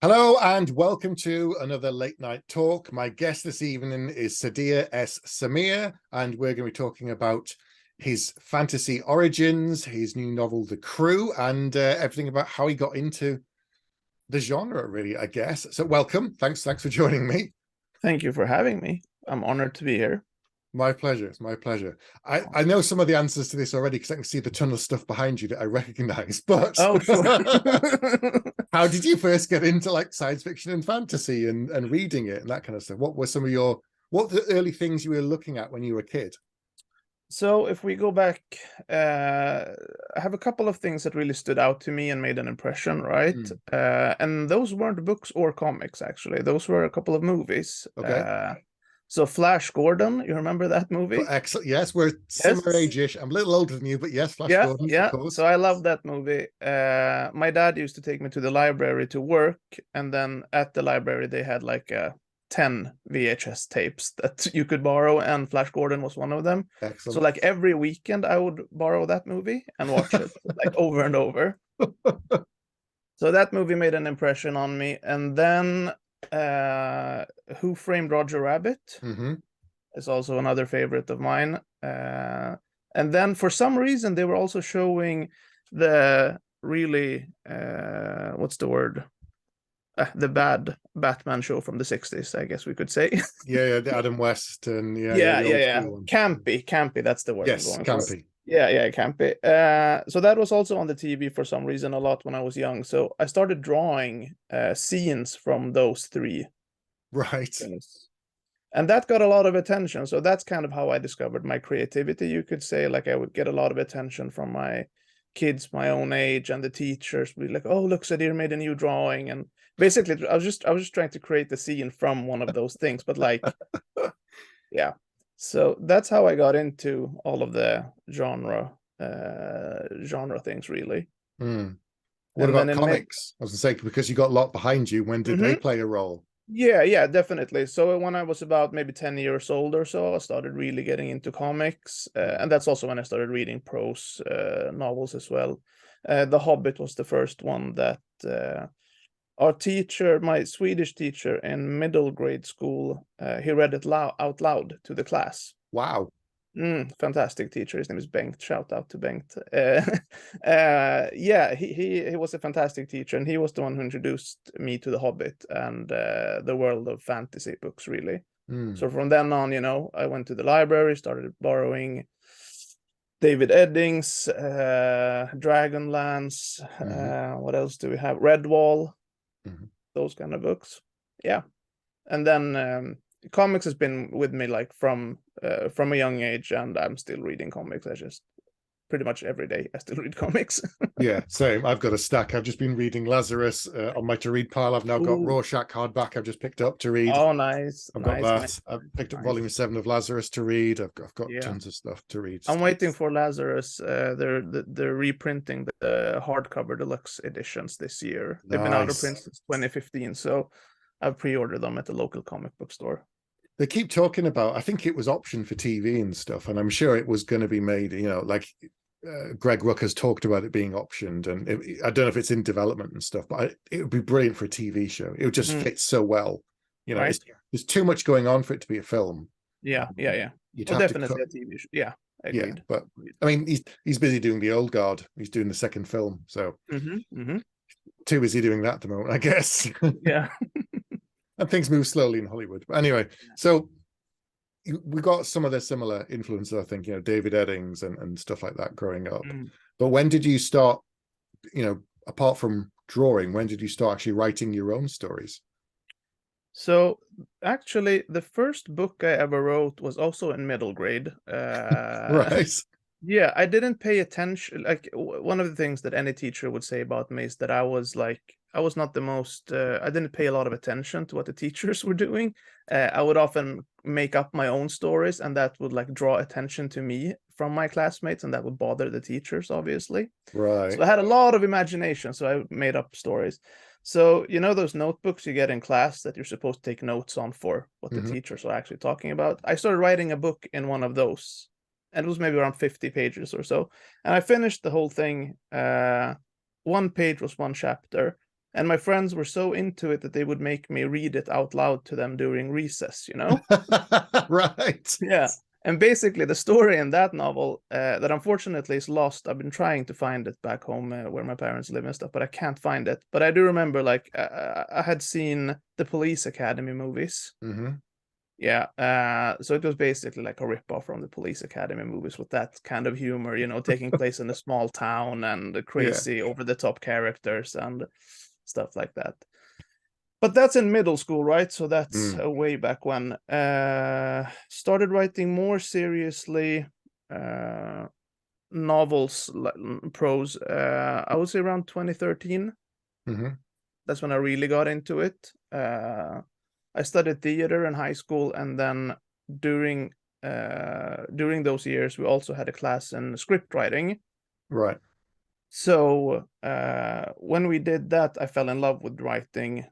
Hello and welcome to another late night talk. My guest this evening is Sadir S. Samir, and we're going to be talking about his fantasy origins, his new novel, The Crew, and everything about how he got into the genre, really, I guess. So welcome. Thanks for joining me. Thank you for having me. I'm honored to be here. My pleasure. It's my pleasure. I know some of the answers to this already because I can see the ton of stuff behind you that I recognize, but Oh, sure. how did you first get into like science fiction and fantasy and reading it and that kind of stuff? What were the early things you were looking at when you were a kid? So if we go back, I have a couple of things that really stood out to me and made an impression, right? And those weren't books or comics, actually. Those were a couple of movies. Okay. So Flash Gordon, you remember that movie? Excellent. Yes, we're Yes. similar age-ish. I'm a little older than you, but yes, Flash Yeah, Gordon, yeah. of course. So I love that movie. My dad used to take me to the library to work, and then at the library they had like 10 VHS tapes that you could borrow, and Flash Gordon was one of them. Excellent. So like every weekend I would borrow that movie and watch it like over and over. So that movie made an impression on me. And then Who Framed Roger Rabbit is also another favorite of mine. And then for some reason they were also showing the really what's the word? The bad Batman show from the 60s, I guess we could say. Yeah, the Adam West and yeah. One. Campy, that's the word Yes, I'm going for. campy. Yeah, campy. So that was also on the TV for some reason a lot when I was young. So I started drawing scenes from those three Right. things. And that got a lot of attention. So that's kind of how I discovered my creativity, you could say. Like I would get a lot of attention from my kids my own age, and the teachers would be like, oh, look, Sadir made a new drawing. And basically I was just trying to create the scene from one of those things, but like yeah. So that's how I got into all of the genre things, really. What about comics? I was gonna say, because you got a lot behind you, when did they play a role? Yeah, definitely. So when I was about maybe 10 years old or so, I started really getting into comics. And that's also when I started reading prose novels as well. The Hobbit was the first one that our teacher, my Swedish teacher in middle grade school, he read it out loud to the class. Wow. Fantastic teacher. His name is Bengt. Shout out to Bengt. Yeah, he was a fantastic teacher, and he was the one who introduced me to The Hobbit and the world of fantasy books, really. So from then on, I went to the library, started borrowing David Eddings, Dragonlance. What else do we have? Redwall. Those kind of books. Yeah, and then comics has been with me like from a young age, and I'm still reading comics. I just pretty much every day I still read comics. Yeah, same. I've got a stack. I've just been reading Lazarus on my to read pile. I've now got Rorschach hardback I've just picked up to read. Oh, nice. I've got that. I've picked up volume 7 of Lazarus to read. I've got tons of stuff to read. I'm waiting for Lazarus. They're reprinting the hardcover deluxe editions this year. They've been out of print since 2015, so I've pre-ordered them at the local comic book store. They keep talking about, I think it was optioned for TV and stuff, and I'm sure it was going to be made, like Greg Rucka's talked about it being optioned, and I don't know if it's in development and stuff, but it would be brilliant for a TV show. It would just fit so well. Right. There's too much going on for it to be a film. Yeah. Definitely a TV show. Yeah, agreed. Yeah, but I mean, he's busy doing The Old Guard. He's doing the second film, so too busy doing that at the moment, I guess. Yeah. And things move slowly in Hollywood. But anyway, so we got some of the similar influences, I think, David Eddings and stuff like that growing up. But when did you start, apart from drawing, when did you start actually writing your own stories? So actually, the first book I ever wrote was also in middle grade. Right. Yeah, I didn't pay attention. Like one of the things that any teacher would say about me is that I was not the most, I didn't pay a lot of attention to what the teachers were doing. I would often make up my own stories, and that would like draw attention to me from my classmates, and that would bother the teachers, obviously. Right. So I had a lot of imagination, so I made up stories. So, those notebooks you get in class that you're supposed to take notes on for what the teachers are actually talking about? I started writing a book in one of those, and it was maybe around 50 pages or so. And I finished the whole thing. One page was one chapter. And my friends were so into it that they would make me read it out loud to them during recess, you know? Right. Yeah. And basically, the story in that novel that unfortunately is lost. I've been trying to find it back home where my parents live and stuff, but I can't find it. But I do remember, like, I had seen the Police Academy movies. Hmm. Yeah. So it was basically like a rip-off from the Police Academy movies with that kind of humor, you know, taking place in a small town and the Yeah. crazy over-the-top characters and stuff like that. But that's in middle school, right? So that's Mm. way back when. Started writing more seriously novels, prose. I would say around 2013. Hmm. That's when I really got into it. I studied theater in high school, and then during during those years, we also had a class in script writing. Right. So when we did that, I fell in love with writing.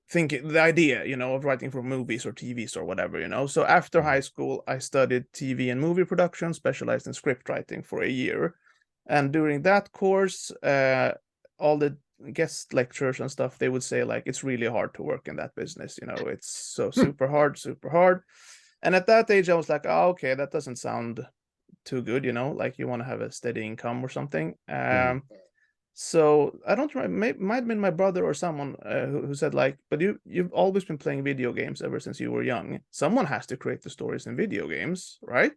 Thinking the idea, you know, of writing for movies or TVs or whatever, you know. So after high school, I studied TV and movie production, specialized in script writing for a year. And during that course, all the guest lecturers and stuff, they would say like it's really hard to work in that business, you know, it's so super hard, super hard. And at that age, I was like, oh, okay, that doesn't sound too good, you know, like you want to have a steady income or something. Mm. So I don't remember. Might have been my brother or someone who said like, "But you've always been playing video games ever since you were young. Someone has to create the stories in video games, right?"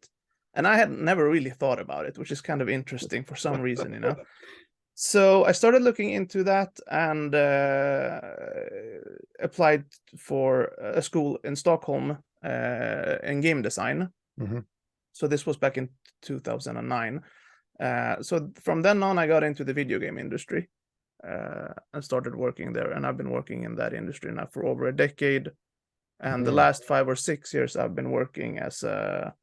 And I had never really thought about it, which is kind of interesting for some reason, you know. So I started looking into that and applied for a school in Stockholm in game design. Hmm. So this was back in 2009. So from then on, I got into the video game industry and started working there. And I've been working in that industry now for over a decade. And the Mm. last 5 or 6 years, I've been working as a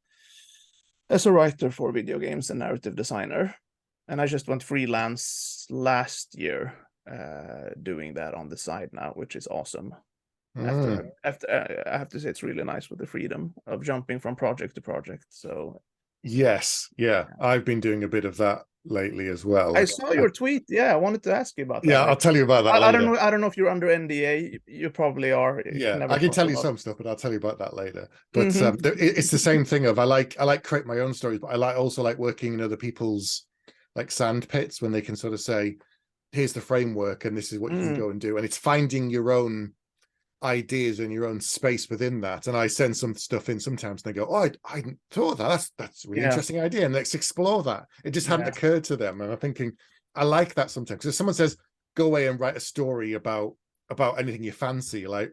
writer for video games and narrative designer. And I just went freelance last year, doing that on the side now, which is awesome. Mm. I have to say it's really nice with the freedom of jumping from project to project. So Yes. Yeah. I've been doing a bit of that lately as well. I Like, saw your tweet. Yeah, I wanted to ask you about that. yeah, I'll Like, tell you about that I don't later. know. I don't know if you're under NDA. You probably are. You can Yeah, never I can talk tell you about. some stuff, but I'll tell you about that later. But Mhm. it's the same thing of I like create my own stories, but I like also like working in other people's like sand pits when they can sort of say, here's the framework and this is what you can Mm. go and do. And it's finding your own ideas and your own space within that. And I send some stuff in sometimes and they go, oh, I hadn't thought of that. That's a really Yeah. interesting idea. And let's explore that. It just hadn't Yeah. occurred to them. And I'm thinking, I like that sometimes. Because if someone says, go away and write a story about anything you fancy, like,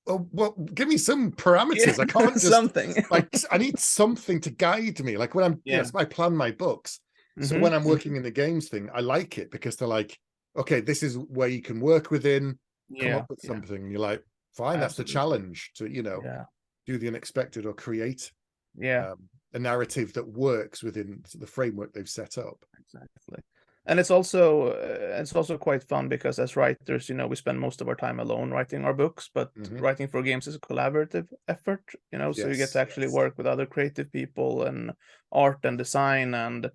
well, give me some parameters. Yeah. I can't just Something. like I need something to guide me. Like when I'm, you know, Yeah. so I plan my books. So when Mm-hmm. I'm working in the games thing, I like it because they're like, okay, this is where you can work within, come Yeah. up with Yeah. something. And you're like, fine, that's the Absolutely. challenge to, you know, Yeah. do the unexpected or create Yeah. a narrative that works within the framework they've set up. Exactly. And it's also quite fun because as writers, you know, we spend most of our time alone writing our books, but Mhm. writing for games is a collaborative effort, you know, so you get to Yes. actually work with other creative people and art and design. And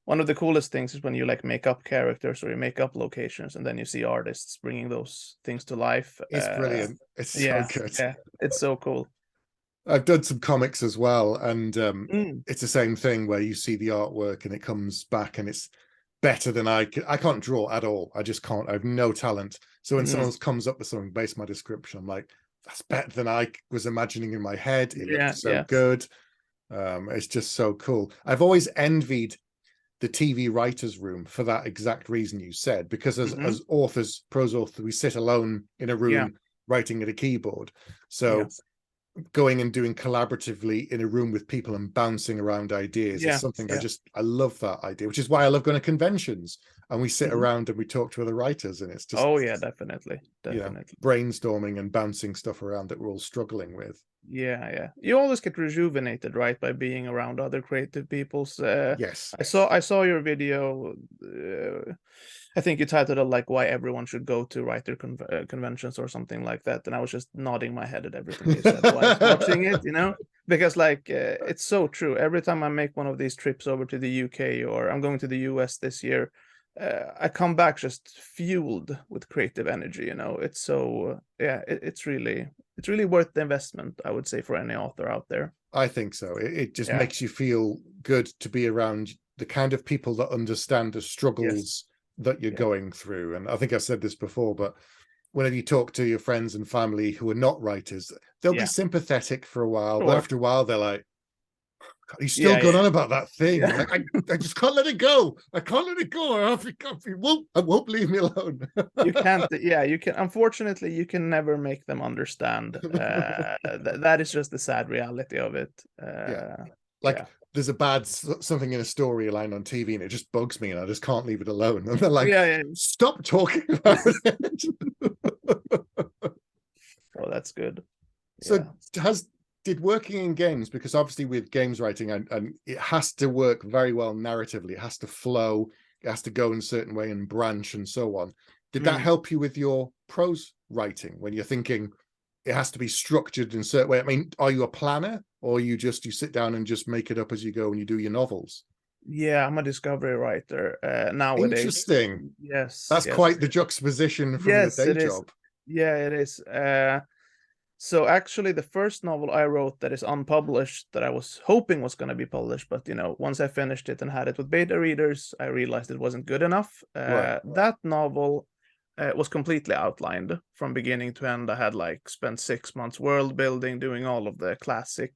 one of the coolest things is when you like make up characters or you make up locations and then you see artists bringing those things to life. It's brilliant. It's so Yeah, good. yeah, it's so cool. I've done some comics as well, and Mm, it's the same thing where you see the artwork and it comes back and it's better than I can. I can't draw at all. I just can't. I have no talent. So when mm, someone comes up with something based on my description, I'm like, that's better than I was imagining in my head. It yeah, looks so yeah. good. It's just so cool. I've always envied the TV writers' room for that exact reason you said, because Hmm. as authors, prose authors, we sit alone in a Yeah, room writing at a keyboard. yeah, So going and doing collaboratively in a room with people and bouncing around ideas is yeah, something yeah. I love that idea, which is why I love going to conventions and we sit Mhm. around and we talk to other writers and it's just, Oh yeah, definitely, you know, definitely. brainstorming and bouncing stuff around that we're all struggling with. Yeah, yeah. You always get rejuvenated, right, by being around other creative people's. Yes. I saw your video. I think you titled it like "Why Everyone Should Go to Writer Conventions" or something like that, and I was just nodding my head at everything you said while watching it. You know, because like it's so true. Every time I make one of these trips over to the UK or I'm going to the US this year, I come back just fueled with creative energy. You know, it's so it's really worth the investment, I would say, for any author out there. I think so. It just Yeah. makes you feel good to be around the kind of people that understand the struggles Yes. that you're going through. And I think I've said this before, but whenever you talk to your friends and family who are not writers, they'll be Yeah. sympathetic for a while, but Sure. after a while, they're like, "God, he's still Yeah, going yeah. on about that thing. Yeah. I just can't let it go. I can't let it go. I won't leave me alone." You can't. Yeah, you can. Unfortunately, you can never make them understand. That is just the sad reality of it. Yeah. Like Yeah. there's a bad something in a storyline on TV and it just bugs me and I just can't leave it alone. And they're like, Yeah, yeah. "Stop talking about it." Oh, that's good. So Yeah. did working in games, because obviously with games writing and it has to work very well narratively, it has to flow, it has to go in a certain way and branch and so on. Did that help you with your prose writing when you're thinking it has to be structured in a certain way? I mean, are you a planner or you sit down and just make it up as you go and you do your novels? Yeah, I'm a discovery writer nowadays. Interesting. Yes, That's yes. quite the juxtaposition from your Yes, day it is. job. Yeah, it is. So actually, the first novel I wrote that is unpublished, that I was hoping was going to be published, but you know, once I finished it and had it with beta readers, I realized it wasn't good enough. Right. That novel was completely outlined from beginning to end. I had like spent 6 months world building, doing all of the classic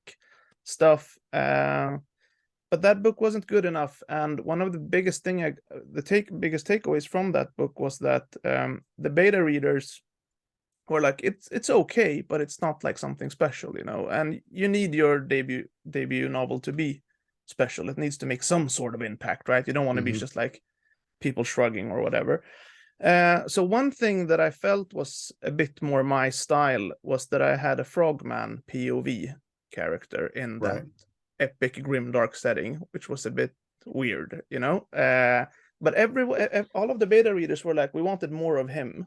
stuff. But that book wasn't good enough, and one of the biggest biggest takeaways from that book was that the beta readers were like, it's okay, but it's not like something special, you know. And you need your debut novel to be special. It needs to make some sort of impact, right? You don't want to be just like people shrugging or whatever. So one thing that I felt was a bit more my style was that I had a frogman POV character in that Right. epic grimdark setting, which was a bit weird, you know. But all of the beta readers were like, we wanted more of him.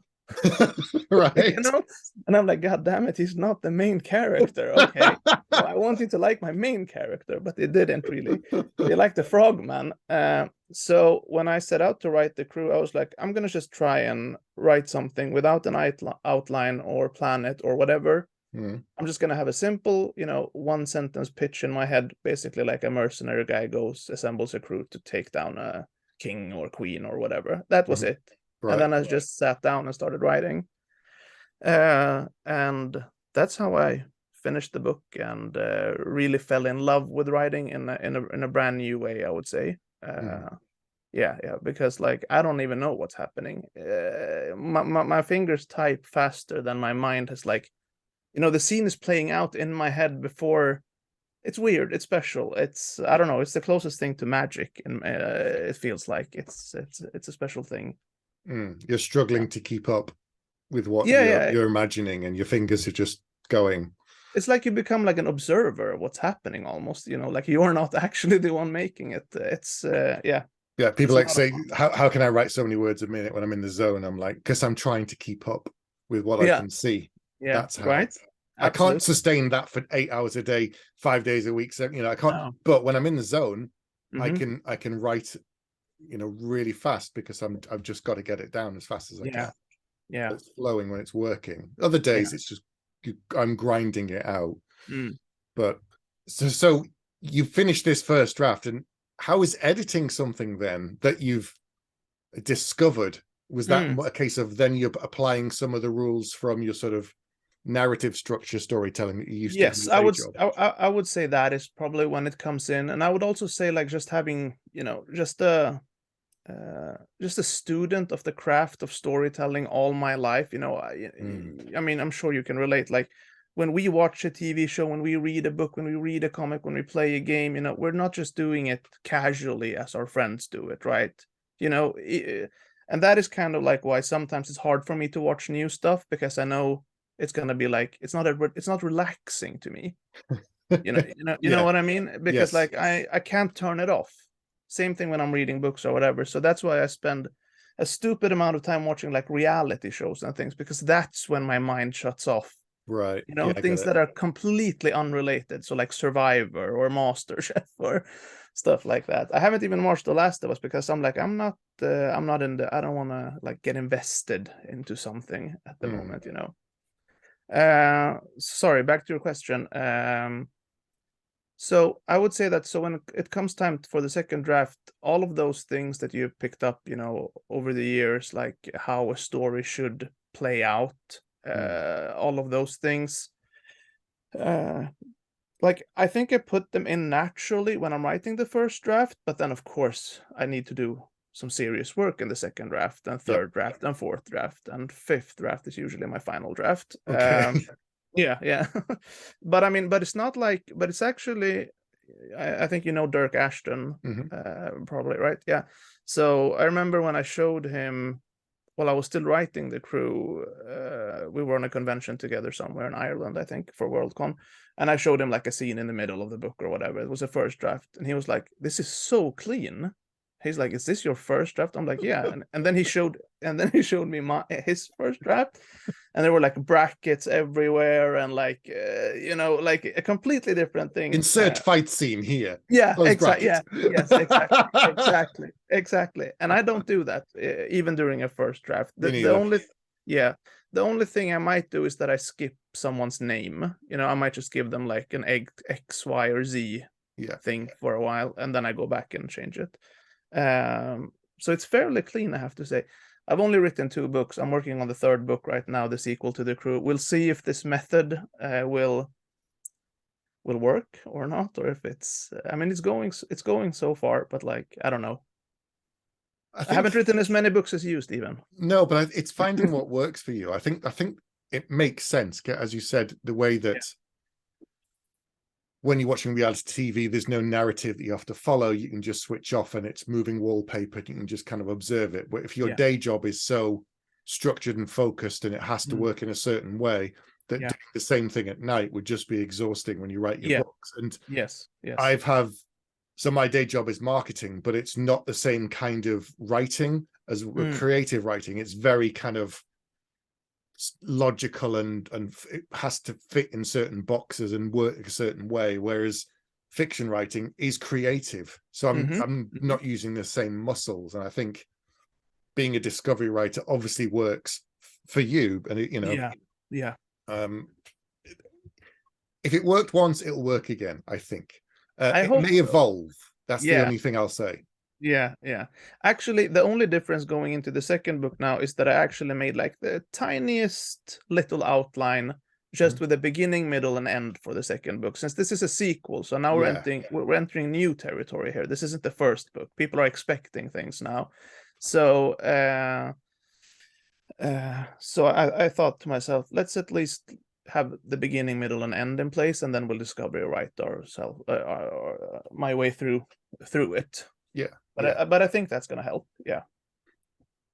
Right. You know, and I'm like, God damn it, he's not the main character. Okay, well, I wanted to like my main character, but they didn't really. They liked the frogman. So when I set out to write the crew, I was like, I'm gonna just try and write something without an outline or plan it or whatever. I'm just gonna have a simple, you know, one sentence pitch in my head, basically like a mercenary guy assembles a crew to take down a king or queen or whatever. That was it. Right. And then I just sat down and started writing. And that's how I finished the book and really fell in love with writing in a brand new way, I would say. Yeah, because like I don't even know what's happening. My fingers type faster than my mind has, like, you know, the scene is playing out in my head before. It's weird. It's special. It's, I don't know. It's the closest thing to magic, and it feels like it's a special thing. You're struggling to keep up with what Yeah. you're imagining, and your fingers are just going. It's like you become like an observer of what's happening almost. You know, like you're not actually the one making it. It's Yeah. People like say, how can I write so many words a minute when I'm in the zone? I'm like, because I'm trying to keep up with what I can see. Yeah, That's how. right. I can't sustain that for 8 hours a day, 5 days a week. So, you know, I can't. No. But when I'm in the zone, I can write, you know, really fast because I've just got to get it down as fast as I can. Yeah. It's flowing when it's working. Other days, it's just I'm grinding it out. But so you finished this first draft, and how is editing something then that you've discovered? Was that a case of then you're applying some of the rules from your sort of narrative structure storytelling that you used to do? Yes, I would say that is probably when it comes in. And I would also say, like, just having, you know, just a student of the craft of storytelling all my life, you know. I mean, I'm sure you can relate. Like when we watch a TV show, when we read a book, when we read a comic, when we play a game, you know, we're not just doing it casually as our friends do it, right? You know, and that is kind of like why sometimes it's hard for me to watch new stuff, because I know it's gonna be like, it's not relaxing to me. You know what I mean? Because like I can't turn it off. Same thing when I'm reading books or whatever. So that's why I spend a stupid amount of time watching like reality shows and things, because that's when my mind shuts off. Right. You know, Yeah, I get things it. that are completely unrelated. So like Survivor or MasterChef or stuff like that. I haven't even watched The Last of Us because I'm like, I'm not in the, I don't want to like get invested into something at the Hmm. moment, you know. Sorry, back to your question. So I would say that, so when it comes time for the second draft, all of those things that you picked up, you know, over the years, like how a story should play out, Hmm. all of those things, uh, like I think I put them in naturally when I'm writing the first draft, but then of course I need to do some serious work in the second draft and Yep. third draft and fourth draft and fifth draft is usually my final draft. Okay. Yeah, yeah. But I mean, but it's not like, but it's actually, I think you know Dirk Ashton, Hmm. probably, right? Yeah. So I remember when I showed him, while I was still writing the crew, we were on a convention together somewhere in Ireland, I think, for Worldcon, and I showed him like a scene in the middle of the book or whatever. It was a first draft, and he was like, "This is so clean." He's like, "Is this your first draft?" I'm like, "Yeah." And then he showed me his first draft, and there were like brackets everywhere, and like you know, like a completely different thing. Insert fight scene here. Yeah, Close exactly. bracket. Yeah, yes, exactly, exactly, exactly. And I don't do that even during a first draft. Me The neither. only, yeah, the only thing I might do is that I skip someone's name. You know, I might just give them like an X, Y, or Z Yeah. thing for a while, and then I go back and change it. So it's fairly clean, I have to say. I've only written 2 books. I'm working on the third book right now, the sequel to The Crew. We'll see if this method will work or not, or if it's, I mean, it's going so far, but like I don't know. I I haven't think written as many books as you, Stephen. no, but it's finding what works for you. I think it makes sense, as you said, the way that when you're watching reality TV, there's no narrative that you have to follow. You can just switch off and it's moving wallpaper. You can just kind of observe it. But if your Yeah. day job is so structured and focused and it has to Mm. work in a certain way, that Yeah. doing the same thing at night would just be exhausting when you write your Yeah. books. And Yes. Yes. I've have so my day job is marketing, but it's not the same kind of writing as Mm. creative writing. It's very kind of logical and it has to fit in certain boxes and work a certain way, whereas fiction writing is creative. So i'm Mm-hmm. i'm Mm-hmm. not using the same muscles, and I think being a discovery writer obviously works for you. And it, Yeah. Yeah. um if it worked once, it'll work again, I think. I It hope may so. evolve. That's the Yeah. only thing I'll say. Yeah. Yeah. Actually, the only difference going into the second book now is that I actually made like the tiniest little outline just Mhm. with a beginning, middle, and end for the second book. Since this is a sequel, so now Yeah. we're entering new territory here. This isn't the first book. People are expecting things now. So so I thought to myself, let's at least have the beginning, middle, and end in place, and then we'll discover right ourselves, my way through it. Yeah. But Yeah. I think that's gonna help. Yeah.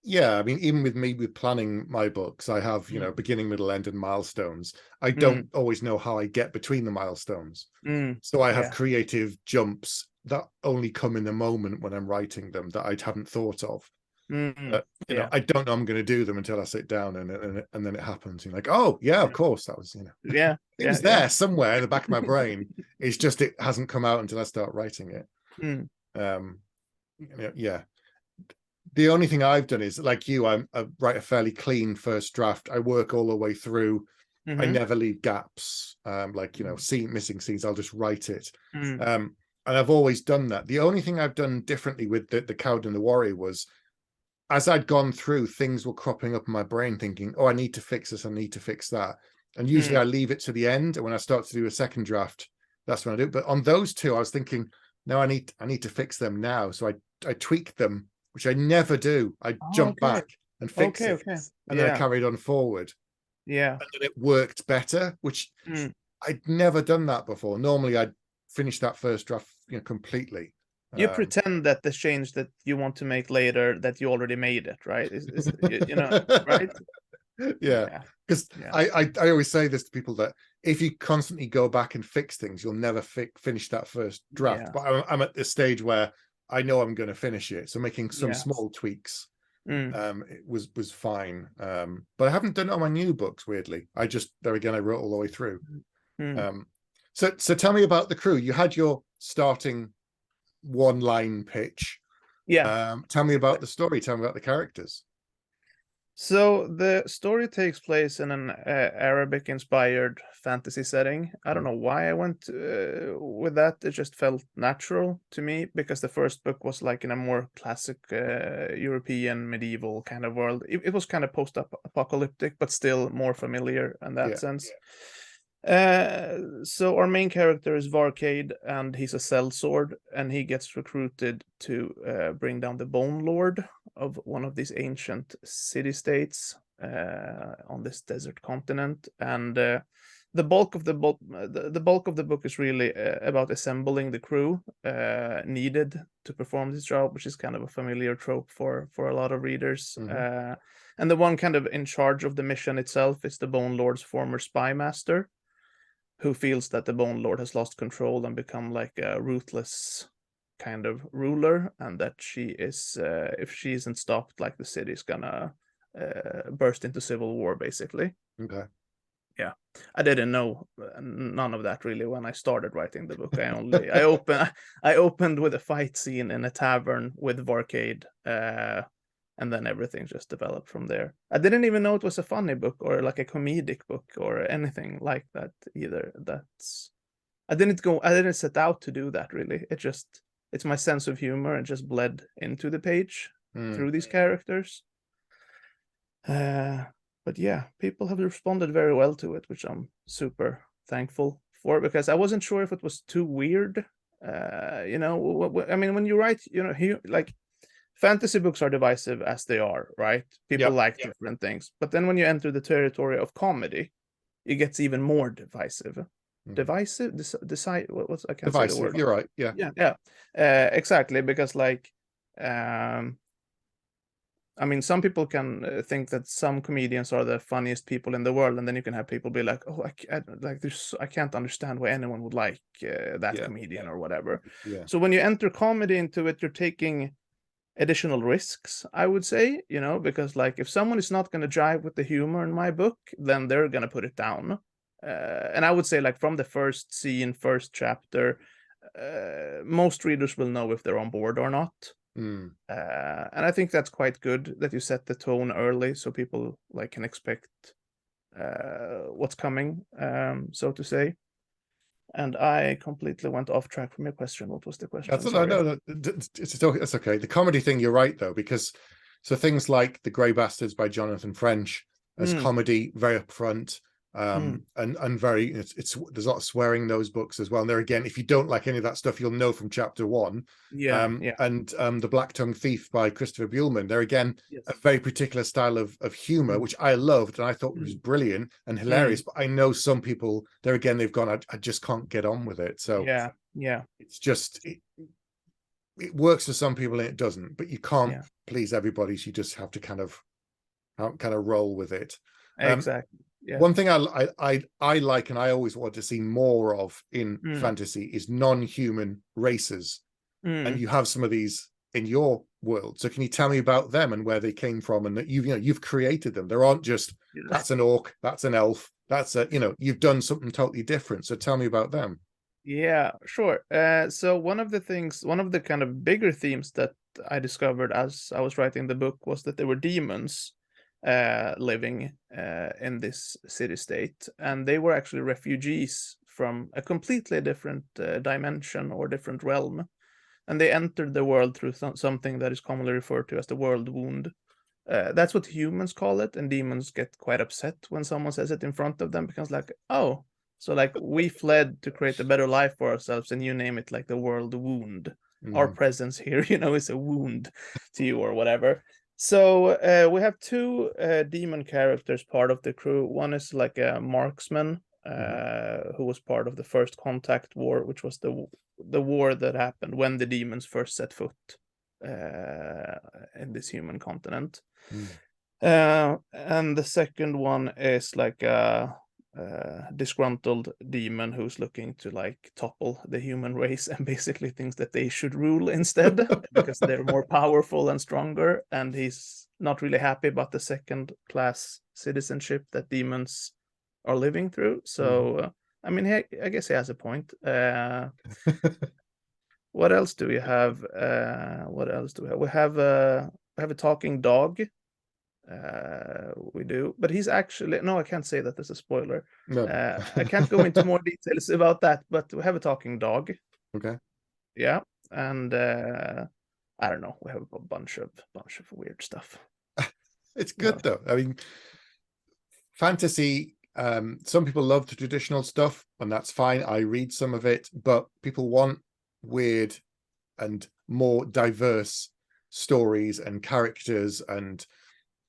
Yeah, I mean, even with me with planning my books, I have, Mm, beginning, middle, end, and milestones. I mm, don't always know how I get between the milestones. mm. So I have Yeah. creative jumps that only come in the moment when I'm writing them that I haven't thought of. Mm, yeah. I don't know I'm going to do them until I sit down and then it happens. You're like, oh yeah, of Yeah. course that was, Yeah. it Yeah. was Yeah. there somewhere in the back of my brain. It's just it hasn't come out until I start writing it. Mm, Um, yeah. The only thing I've done is like you, I write a fairly clean first draft. I work all the way through. I mm-hmm. never leave gaps. Like, missing scenes, I'll just write it. Mm, And I've always done that. The only thing I've done differently with the Coward and the Warrior was, as I'd gone through, things were cropping up in my brain thinking, oh, I need to fix this, I need to fix that. And usually mm. I leave it to the end. And when I start to do a second draft, that's when I do it. But on those two, I was thinking, no, I need to fix them now. So I tweaked them, which I never do. I Oh, jump okay. back and fix Okay. it. Okay. And then I Yeah. carried on forward. Yeah. And then it worked better, which Mm. I'd never done that before. Normally I'd finish that first draft, completely. You Um, pretend that the change that you want to make later, that you already made it, right? You know, right? yeah, Yeah. because Yeah. I always say this to people, that if you constantly go back and fix things, you'll never finish that first draft. Yeah. But I'm at this stage where I know I'm going to finish it, so making some Yeah. small tweaks It was fine. But I haven't done it on my new books, weirdly. I just, there again, I wrote all the way through. So tell me about the crew. You had your starting one-line pitch. Tell me about the story. Tell me about the characters. So the story takes place in an Arabic-inspired fantasy setting. I don't know why I went with that. It just felt natural to me because the first book was like in a more classic European medieval kind of world. It was kind of post-apocalyptic, but still more familiar in that sense. So our main character is Varcade, and he's a sellsword, and he gets recruited to bring down the Bone Lord of one of these ancient city-states on this desert continent. And the bulk of the bulk of the book is really about assembling the crew needed to perform this job, which is kind of a familiar trope for a lot of readers. And the one kind of in charge of the mission itself is the Bone Lord's former spy master, who feels that the Bone Lord has lost control and become like a ruthless kind of ruler, and that she is, if she isn't stopped, like the city's gonna burst into civil war, basically. Okay. Yeah, I didn't know none of that really when I started writing the book. I opened with a fight scene in a tavern with Varcade, and then everything just developed from there. I didn't even know it was a funny book or like a comedic book or anything like that either. I didn't set out to do that really. It's my sense of humor and just bled into the page through these characters. But yeah, people have responded very well to it, which I'm super thankful for, because I wasn't sure if it was too weird. I mean, when you write, like, fantasy books are divisive as they are, right? People like different things. But then when you enter the territory of comedy, it gets even more divisive. Divisive? What's I can't say the word. You're right. Yeah. Exactly, because like, I mean, some people can think that some comedians are the funniest people in the world, and then you can have people be like, "Oh, I can't understand why anyone would like that comedian or whatever." Yeah. So when you enter comedy into it, you're taking additional risks, I would say, because like if someone is not going to jive with the humor in my book, then they're going to put it down. And I would say, like, from the first scene, first chapter, most readers will know if they're on board or not. And I think that's quite good that you set the tone early so people like can expect what's coming, so to say. And I completely went off track from your question. What was the question? No, it's okay. The comedy thing, you're right though, because so things like The Grey Bastards by Jonathan French as comedy, very upfront, and very it's there's a lot of swearing in those books as well. And there again, if you don't like any of that stuff, you'll know from chapter 1. And The Black Tongue Thief by Christopher Buehlman, there again, a very particular style of humor, which I loved and I thought was brilliant and hilarious. But I know some people, there again, they've gone, I just can't get on with it. So it's just it works for some people and it doesn't, but you can't please everybody, so you just have to kind of roll with it. Exactly. One thing I like, and I always want to see more of in fantasy, is non-human races. And you have some of these in your world. So can you tell me about them and where they came from, and that you've created them? There aren't just that's an orc, that's an elf, that's you've done something totally different. So tell me about them. Yeah, sure. So one of the kind of bigger themes that I discovered as I was writing the book was that there were demons living in this city-state, and they were actually refugees from a completely different dimension or different realm, and they entered the world through something that is commonly referred to as the world wound. That's what humans call it, and demons get quite upset when someone says it in front of them, because like, oh, so like we fled to create a better life for ourselves, and you name it like the world wound. Our presence here, is a wound to you or whatever. So we have two demon characters part of the crew. One is like a marksman who was part of the First Contact War, which was the war that happened when the demons first set foot in this human continent. And the second one is like a disgruntled demon who's looking to like topple the human race and basically thinks that they should rule instead because they're more powerful and stronger, and he's not really happy about the second class citizenship that demons are living through. So I mean, I guess he has a point. What else do we have? What else do we have? We have a talking dog. We do, but he's actually, no, I can't say that as a spoiler. No. I can't go into more details about that, but we have a talking dog. Okay. Yeah, and I don't know. We have a bunch of weird stuff. It's good though. I mean, fantasy. Some people love the traditional stuff, and that's fine. I read some of it, but people want weird and more diverse stories and characters. And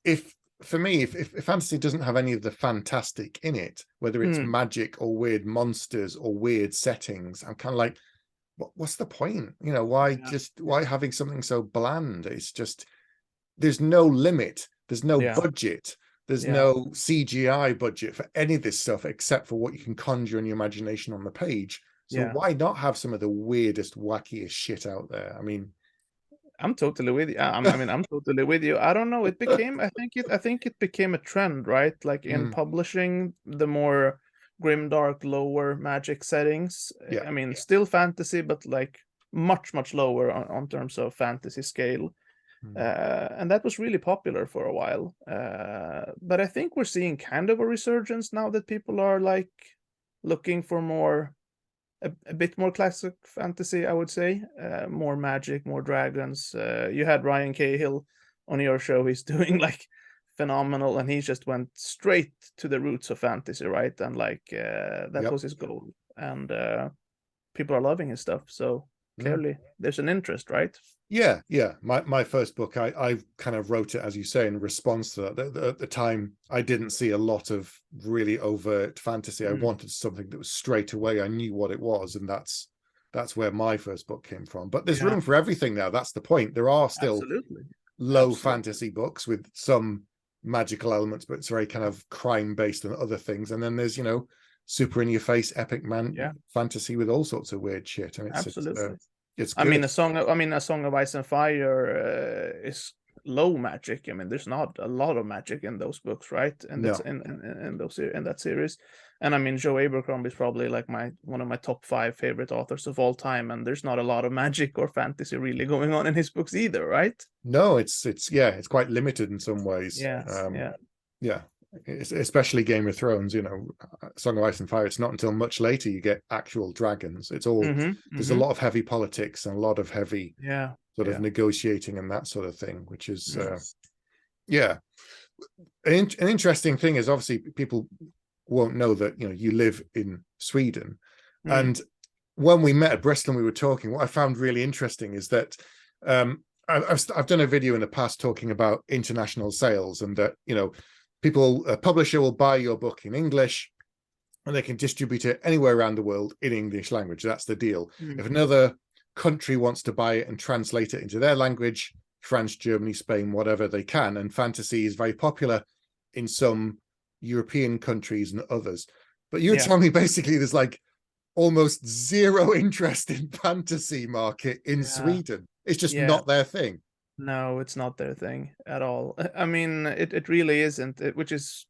if fantasy doesn't have any of the fantastic in it, whether it's magic or weird monsters or weird settings, I'm kind of like, what's the point? You know, why having something so bland? It's just, there's no limit, there's no budget, there's no CGI budget for any of this stuff except for what you can conjure in your imagination on the page. So why not have some of the weirdest, wackiest shit out there? I mean, I'm totally with you. I'm totally with you. I don't know. It became, I think it became a trend, right? Like in publishing, the more grimdark, lower magic settings. I mean, still fantasy, but like much lower on terms of fantasy scale. And that was really popular for a while. But I think we're seeing kind of a resurgence now that people are like looking for more. A bit more classic fantasy, I would say. More magic, more dragons. You had Ryan Cahill on your show. He's doing like phenomenal, and he just went straight to the roots of fantasy, right? And like that was his goal, and people are loving his stuff. So clearly, there's an interest, right? Yeah. My first book, I kind of wrote it, as you say, in response to that. At the time, I didn't see a lot of really overt fantasy. I wanted something that was straight away. I knew what it was, and that's where my first book came from. But there's room for everything now. That's the point. There are still low fantasy books with some magical elements, but it's very kind of crime based and other things. And then there's, you know, super in your face epic fantasy with all sorts of weird shit. And it's good. I mean, a Song of Ice and Fire is low magic. I mean, there's not a lot of magic in those books, right? And that's in that series. And I mean, Joe Abercrombie is probably like one of my top 5 favorite authors of all time. And there's not a lot of magic or fantasy really going on in his books either, right? No, it's quite limited in some ways. Yeah. Especially Game of Thrones, you know, Song of Ice and Fire, it's not until much later you get actual dragons. It's all there's a lot of heavy politics and a lot of heavy sort of negotiating and that sort of thing, which is an interesting thing is, obviously people won't know that, you know, you live in Sweden. And when we met at Bristol and we were talking, what I found really interesting is that I've done a video in the past talking about international sales, and that, you know, a publisher will buy your book in English and they can distribute it anywhere around the world in English language. That's the deal. If another country wants to buy it and translate it into their language, France, Germany, Spain, whatever, they can. And fantasy is very popular in some European countries and others. But you were telling me basically there's like almost zero interest in fantasy market in Sweden. It's just not their thing. No, it's not their thing at all. I mean, it really isn't, it's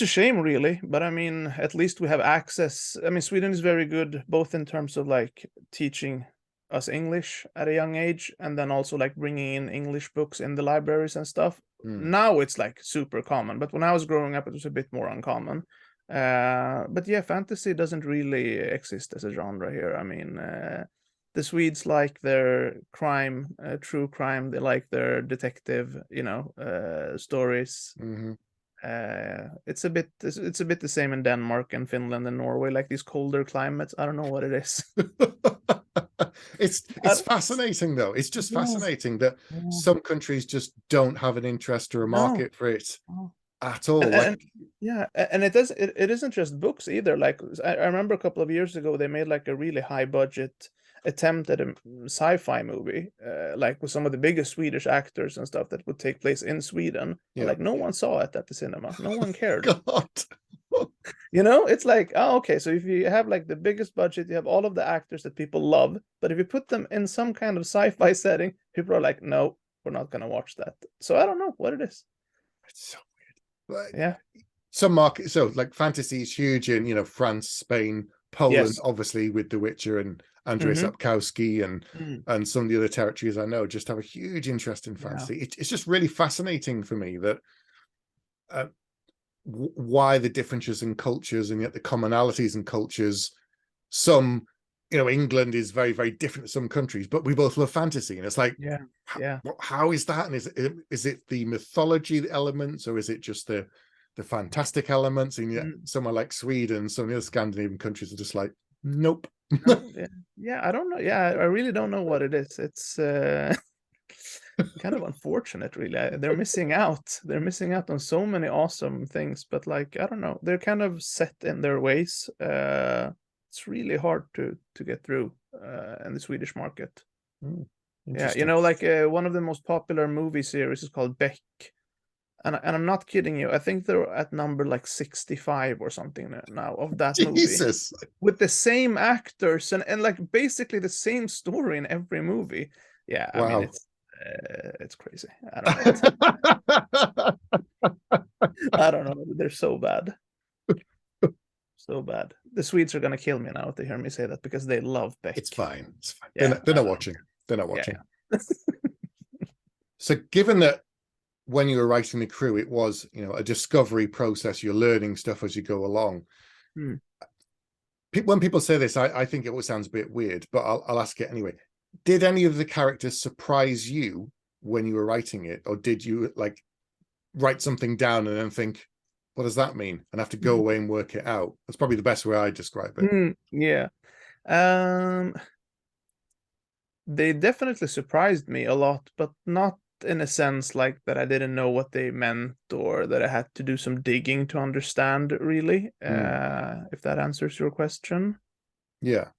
a shame, really. But I mean, at least we have access. I mean, Sweden is very good, both in terms of like teaching us English at a young age, and then also like bringing in English books in the libraries and stuff. Now it's like super common, but when I was growing up, it was a bit more uncommon. But yeah, fantasy doesn't really exist as a genre here. I mean, the Swedes like their crime, true crime. They like their detective, you know, stories. It's a bit the same in Denmark and Finland and Norway, like these colder climates. I don't know what it is. It's fascinating though. It's just fascinating that some countries just don't have an interest or a market for it at all. And it isn't just books either. Like I remember a couple of years ago, they made like a really high budget attempt at a sci-fi movie, like with some of the biggest Swedish actors and stuff, that would take place in Sweden. Like no one saw it at the cinema. No one cared. God. You know, it's like, oh, okay, so if you have like the biggest budget, you have all of the actors that people love, but if you put them in some kind of sci-fi setting, people are like, no, we're not gonna watch that. So I don't know what it is. It's so weird. Yeah. Some market, so like fantasy is huge in, you know, France, Spain, Poland, Yes. obviously with The Witcher and Andrzej Mm-hmm. Sapkowski and some of the other territories I know just have a huge interest in Yeah. fantasy. It's just really fascinating for me that why the differences in cultures and yet the commonalities in cultures. Some, you know, England is very, very different to some countries, but we both love fantasy, and it's like, Yeah. Yeah. how is that? And is it the mythology elements, or is it just the fantastic elements? And yet somewhere like Sweden, some of the other Scandinavian countries are just like, nope. No, yeah, I don't know. Yeah, I really don't know what it is. It's kind of unfortunate, really. They're missing out. They're missing out on so many awesome things, but like, I don't know, they're kind of set in their ways. It's really hard to get through in the Swedish market. Yeah, you know, like one of the most popular movie series is called Beck. And I'm not kidding you. I think they're at number like 65 or something now of that movie. Jesus. With the same actors and like basically the same story in every movie. Yeah, I mean Wow. it's crazy. I don't know. I don't know. They're so bad. So bad. The Swedes are gonna kill me now if they hear me say that because they love Beck. It's fine. It's fine. Yeah, They're not watching. They're not watching. Yeah. So given that when you were writing The Crew, it was, you know, a discovery process, you're learning stuff as you go along. When people say this, I think it always sounds a bit weird, but I'll ask it anyway. Did any of the characters surprise you when you were writing it, or did you like write something down and then think, what does that mean, and have to go away and work it out? That's probably the best way I describe it. Yeah. They definitely surprised me a lot, but not in a sense like that I didn't know what they meant or that I had to do some digging to understand, really. If that answers your question. Yeah.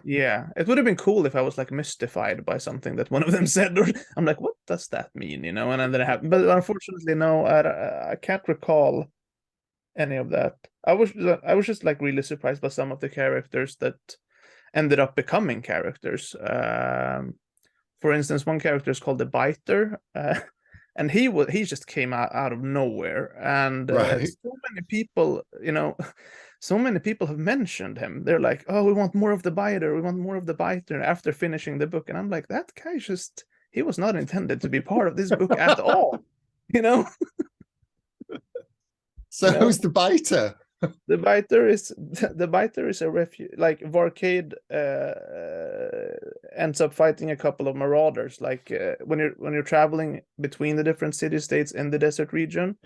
Yeah, it would have been cool if I was like mystified by something that one of them said, or I'm like, what does that mean, you know? And then it happened, but unfortunately, no, I can't recall any of that. I was just like really surprised by some of the characters that ended up becoming characters. For instance, one character is called the Biter, and he just came out of nowhere, and so many people, you know, so many people have mentioned him. They're like, "Oh, we want more of the Biter. We want more of the Biter." After finishing the book, and I'm like, that guy he was not intended to be part of this book at all, you know. So you know? Who's the Biter? The Biter is a refuge. Like Varcade ends up fighting a couple of marauders. Like when you're traveling between the different city states in the desert region,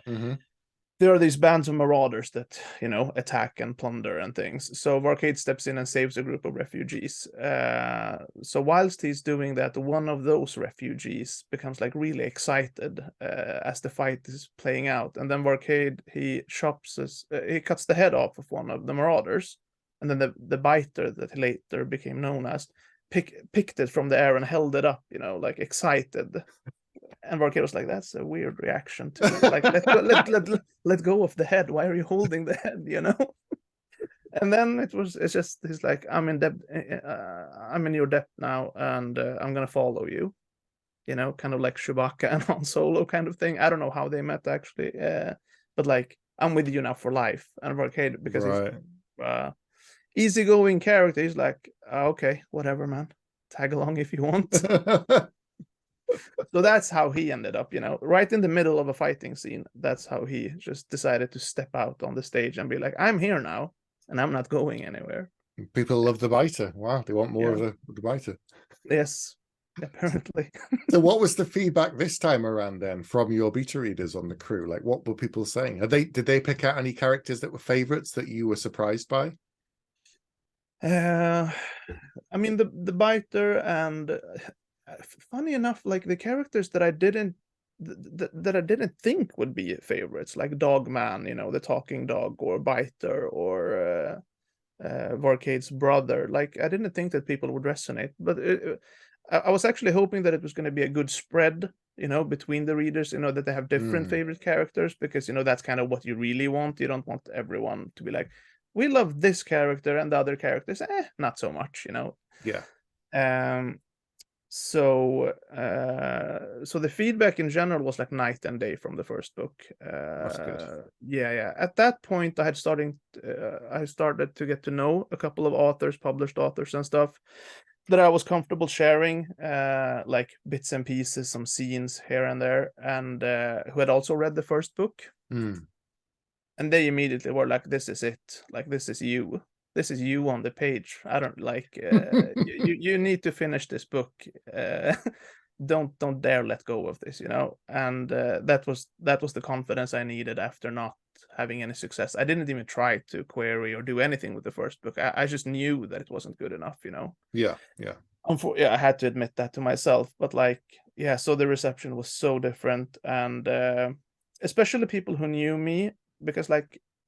there are these bands of marauders that, you know, attack and plunder and things. So Varcade steps in and saves a group of refugees. So whilst he's doing that, one of those refugees becomes like really excited as the fight is playing out. And then Varcade, he cuts the head off of one of the marauders. And then the Biter that later became known as picked it from the air and held it up, you know, like excited. And Varcade was like, that's a weird reaction to it. Like, let go of the head. Why are you holding the head, you know? And then he's like, I'm in debt. I'm in your debt now, and I'm gonna follow you. You know, kind of like Chewbacca and Han Solo kind of thing. I don't know how they met actually, but like, I'm with you now for life. And Varcade, because he's easygoing character, he's like, okay, whatever, man. Tag along if you want. So that's how he ended up, you know, right in the middle of a fighting scene. That's how he just decided to step out on the stage and be like, I'm here now, and I'm not going anywhere. People love the Biter. Wow, they want more of the Biter. Yes, apparently. So what was the feedback this time around then from your beta readers on The Crew? Like, what were people saying? Did they pick out any characters that were favorites that you were surprised by? I mean, the Biter, and funny enough, like the characters that I didn't think would be favorites, like Dogman, you know, the talking dog, or Biter, or Varcade's brother. Like, I didn't think that people would resonate, but I was actually hoping that it was going to be a good spread between the readers, that they have different favorite characters, because that's kind of what you really want. You don't want everyone to be like, we love this character and the other characters not so much. Yeah. So the feedback in general was like night and day from the first book. That's good. Yeah. At that point, I started to get to know a couple of authors, published authors and stuff, that I was comfortable sharing, like bits and pieces, some scenes here and there, and who had also read the first book. And they immediately were like, "This is it. Like, this is you. This is you on the page. I don't like. You need to finish this book. Don't dare let go of this. And that was the confidence I needed after not having any success. I didn't even try to query or do anything with the first book. I just knew that it wasn't good enough. Yeah. I had to admit that to myself. But so the reception was so different, and especially people who knew me, because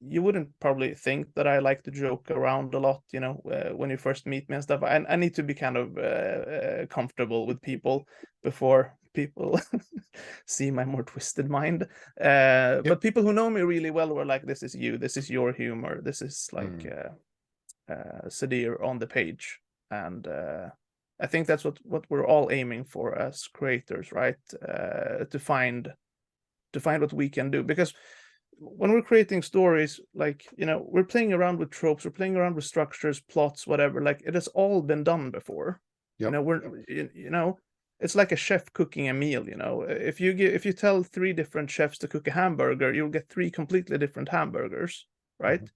you wouldn't probably think that I like to joke around a lot, when you first meet me and stuff. I need to be kind of comfortable with people before people see my more twisted mind. But people who know me really well were like, "This is you. This is your humor. This is Sadir on the page." And I think that's what we're all aiming for as creators, right? To find what we can do, because when we're creating stories, we're playing around with tropes, we're playing around with structures, plots, whatever. It has all been done before. It's like a chef cooking a meal. If you tell 3 different chefs to cook a hamburger, you'll get 3 completely different hamburgers, right?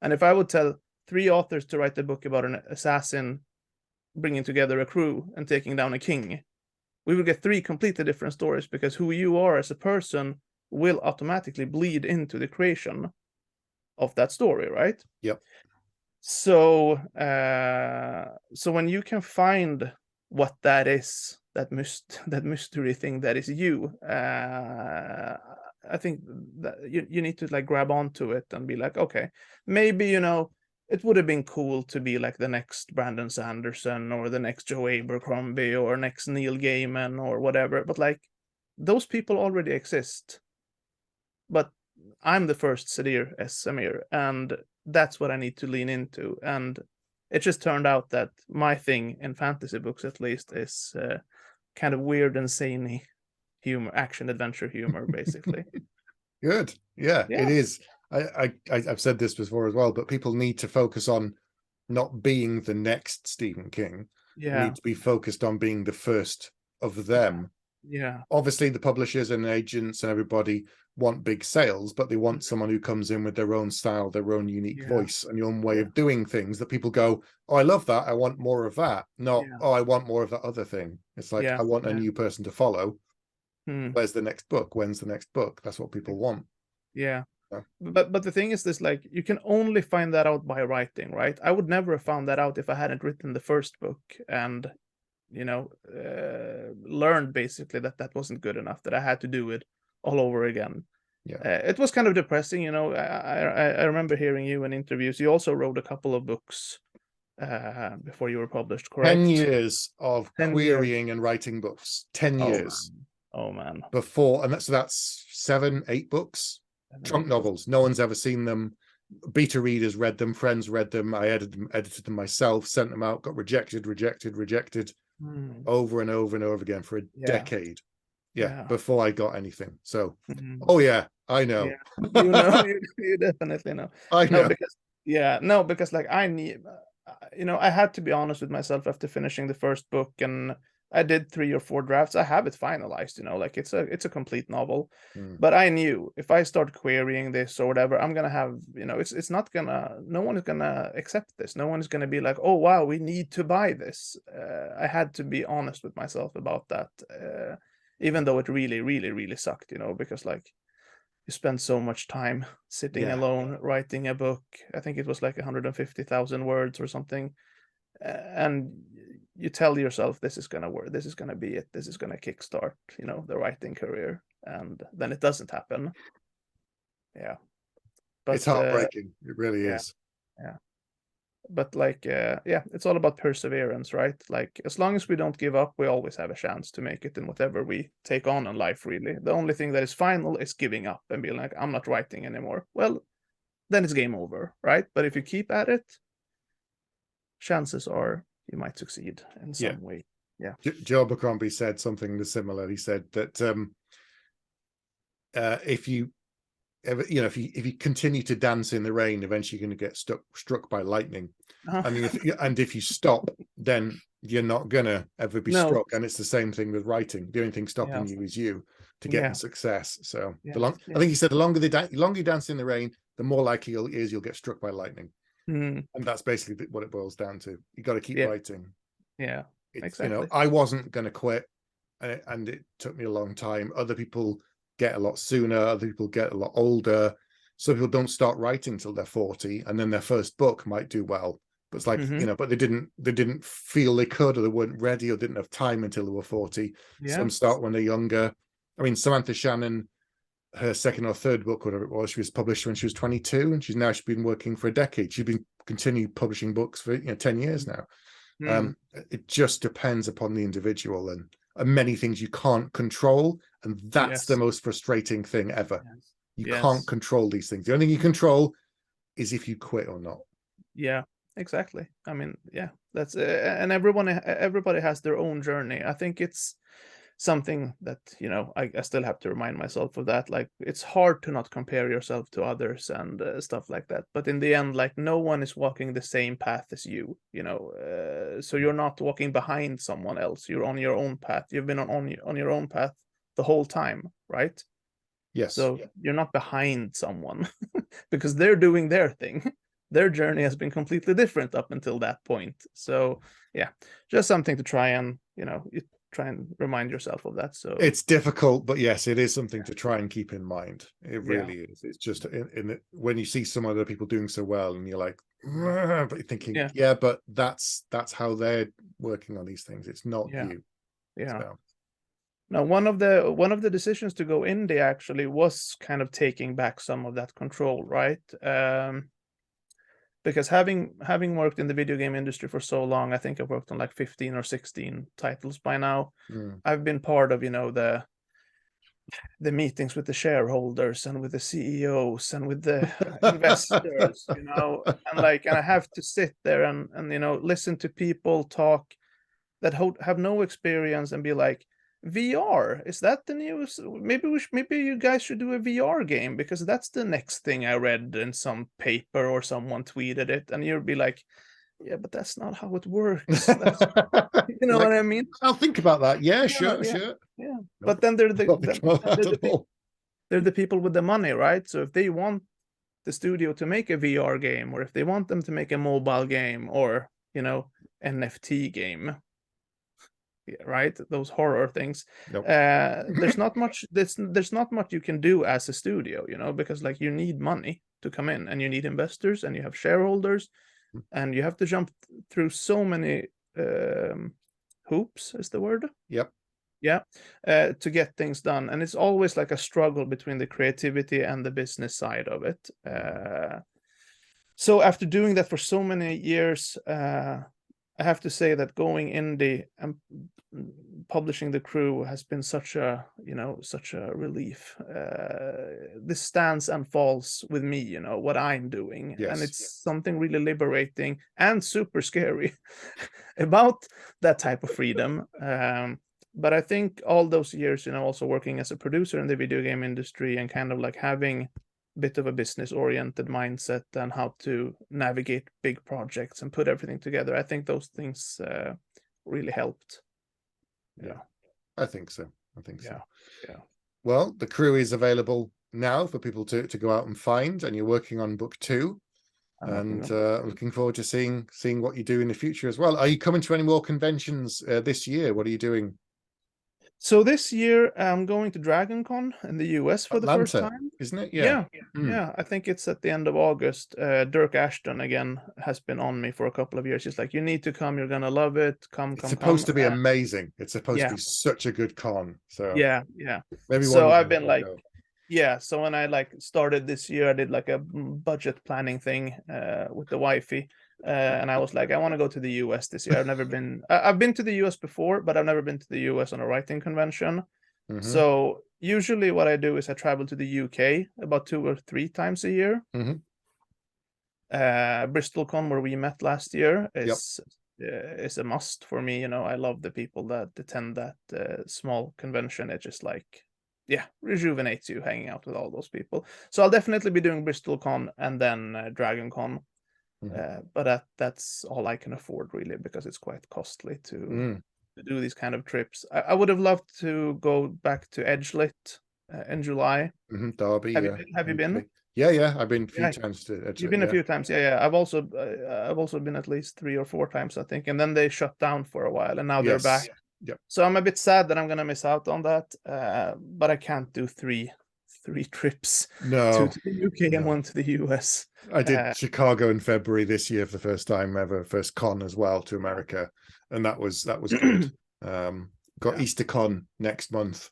And if I would tell 3 authors to write a book about an assassin bringing together a crew and taking down a king, we would get 3 completely different stories, because who you are as a person will automatically bleed into the creation of that story, right? Yep. So when you can find what that is, that mystery thing that is you, I think that you need to grab onto it and be like, okay, maybe it would have been cool to be like the next Brandon Sanderson or the next Joe Abercrombie or next Neil Gaiman or whatever, but those people already exist. But I'm the first Sadir S. Samir, and that's what I need to lean into. And it just turned out that my thing in fantasy books, at least, is kind of weird and zany humor, action adventure humor, basically. Good. Yeah, it is. I've said this before as well, but people need to focus on not being the next Stephen King. Yeah. Need to be focused on being the first of them. Yeah. Obviously, the publishers and agents and everybody want big sales, but they want someone who comes in with their own style, their own unique voice, and your own way of doing things that people go, "Oh, I love that. I want more of that." Not, "Oh, I want more of that other thing." It's like, I want a new person to follow. Where's the next book? When's the next book? That's what people want. Yeah. But the thing is this, you can only find that out by writing, right? I would never have found that out if I hadn't written the first book and learned basically that wasn't good enough, that I had to do it all over again. It was kind of depressing. I remember hearing you in interviews. You also wrote a couple of books before you were published, correct? 10 years of 10 querying and writing books. 10 years. Oh man. Before, and that's 7, 8 books. Trunk novels. No one's ever seen them. Beta readers read them, friends read them. I edited them myself, sent them out, got rejected over and over and over again for a decade. Before I got anything. So oh yeah, I know. You definitely know. I know. Because I need, I had to be honest with myself after finishing the first book, and I did 3 or 4 drafts. I have it finalized, it's a complete novel. But I knew if I start querying this or whatever, I'm gonna have, it's not gonna, no one is gonna accept this. No one is gonna be like, "Oh wow, we need to buy this." I had to be honest with myself about that, even though it really, really, really sucked, because you spend so much time sitting alone writing a book. I think it was 150,000 words or something, and you tell yourself this is gonna work, this is gonna be it, this is gonna kickstart the writing career, and then it doesn't happen. But it's heartbreaking. It really is. but like yeah, it's all about perseverance, right? Like as long as we don't give up, we always have a chance to make it in whatever we take on in life, really. The only thing that is final is giving up and being like, I'm not writing anymore. Well, then it's game over, right? But if you keep at it, chances are you might succeed in some way. Yeah. Joe Abercrombie said something similar. He said that if you ever, if you continue to dance in the rain, eventually you're going to get struck by lightning. And if you stop, then you're not gonna ever be struck. And it's the same thing with writing. The only thing stopping you is you to getting success. So I think he said the longer you dance in the rain, the more likely it is you'll get struck by lightning. And that's basically what it boils down to. You got to keep writing. Yeah, exactly. I wasn't going to quit, and it took me a long time. Other people get a lot sooner. Other people get a lot older. Some people don't start writing until they're 40, and then their first book might do well. But it's like, but they didn't feel they could, or they weren't ready, or didn't have time until they were 40. Some start when they're younger. I mean, Samantha Shannon, her second or third book, whatever it was, she was published when she was 22, and she's been working for a decade. She's been continuing publishing books for 10 years now. It just depends upon the individual, and many things you can't control, and that's the most frustrating thing ever. You can't control these things. The only thing you control is if you quit or not. Yeah, exactly. I mean, yeah, that's and everybody has their own journey. I think it's something that I still have to remind myself of that. Like, it's hard to not compare yourself to others and stuff like that, but in the end, like, no one is walking the same path as you, so you're not walking behind someone else. You're on your own path. You've been on your own path the whole time, right? Yes. So you're not behind someone because they're doing their thing. Their journey has been completely different up until that point. So yeah, just something to try and try and remind yourself of that. So it's difficult, but yes, it is something to try and keep in mind. It really is. It's just when you see some other people doing so well, and you're like, but you're thinking, but that's how they're working on these things. It's not you. Yeah. So. Now, one of the decisions to go indie actually was kind of taking back some of that control, right? Because having worked in the video game industry for so long, I think I've worked on like 15 or 16 titles by now. I've been part of the meetings with the shareholders and with the CEOs and with the investors, and I have to sit there and listen to people talk that have no experience and be like, VR, is that the news? Maybe you guys should do a VR game, because that's the next thing I read in some paper or someone tweeted it, and you'll be like, yeah, but that's not how it works. You know what I mean? I'll think about that. Yeah, sure. Yeah. Nope. But then they're the people with the money, right? So if they want the studio to make a VR game, or if they want them to make a mobile game, or NFT game, right, those horror things, there's not much you can do as a studio, because like, you need money to come in, and you need investors, and you have shareholders, and you have to jump through so many hoops, is the word. To get things done, and it's always like a struggle between the creativity and the business side of it. So after doing that for so many years, I have to say that going indie and publishing The Crew has been such a relief. This stands and falls with me, what I'm doing. And it's something really liberating and super scary about that type of freedom. But I think all those years, also working as a producer in the video game industry, and kind of like having bit of a business-oriented mindset and how to navigate big projects and put everything together, I think those things really helped. I think so. Well, The Crew is available now for people to go out and find, and you're working on book 2, and looking forward to seeing what you do in the future as well. Are you coming to any more conventions this year? What are you doing? So this year I'm going to Dragon Con in the US for Atlanta, the first time. Isn't it? Yeah. I think it's at the end of August. Dirk Ashton again has been on me for a couple of years. He's like, you need to come, you're gonna love it. It's supposed to be amazing. It's supposed to be such a good con. So maybe so I've been like so when I started this year, I did like a budget planning thing with the wifey, And I was like, I want to go to the US this year. I've never been. I've been to the US before, but I've never been to the US on a writing convention. Mhm. So usually, what I do is I travel to the UK about 2 or 3 times a year. Mhm. BristolCon, where we met last year, Yep. is a must for me. You know, I love the people that attend that small convention. It just like, yeah, rejuvenates you hanging out with all those people. So I'll definitely be doing BristolCon and then DragonCon. But that's all I can afford really, because it's quite costly to do these kind of trips. I would have loved to go back to Edgelit in July. Derby. Have you been? Yeah. I've been a few Yeah, times to Edgelit, you've been a few times. Yeah. I've also been at least 3 or 4 times, I think. And then they shut down for a while, and now they're back. Yep. So I'm a bit sad that I'm gonna miss out on that. But I can't do three trips No. to the UK and one to the US. I did Chicago in February this year for the first time ever, first con as well to America, and that was good. Got Easter Con next month,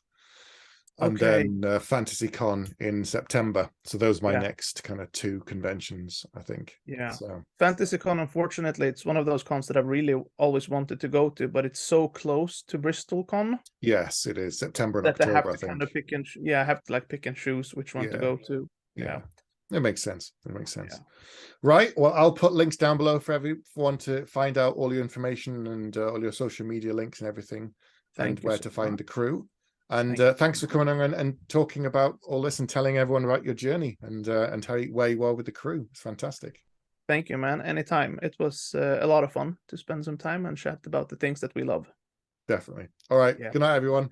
and then Fantasy Con in September. So those are my next kind of 2 conventions, I think. Yeah. So Fantasy Con, unfortunately, it's one of those cons that I've really always wanted to go to, but it's so close to Bristol Con. Yes, it is September and that October. I have I to think. kind of I have to like pick and choose which one to go to. Yeah. It makes sense. It makes sense. Yeah. Right. Well, I'll put links down below for everyone to find out all your information and all your social media links and everything, and where to find the crew. And thanks for coming on and talking about all this and telling everyone about your journey and where you are with the crew. It's fantastic. Thank you, man. Anytime. It was a lot of fun to spend some time and chat about the things that we love. Definitely. All right. Good night, everyone.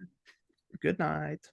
Good night.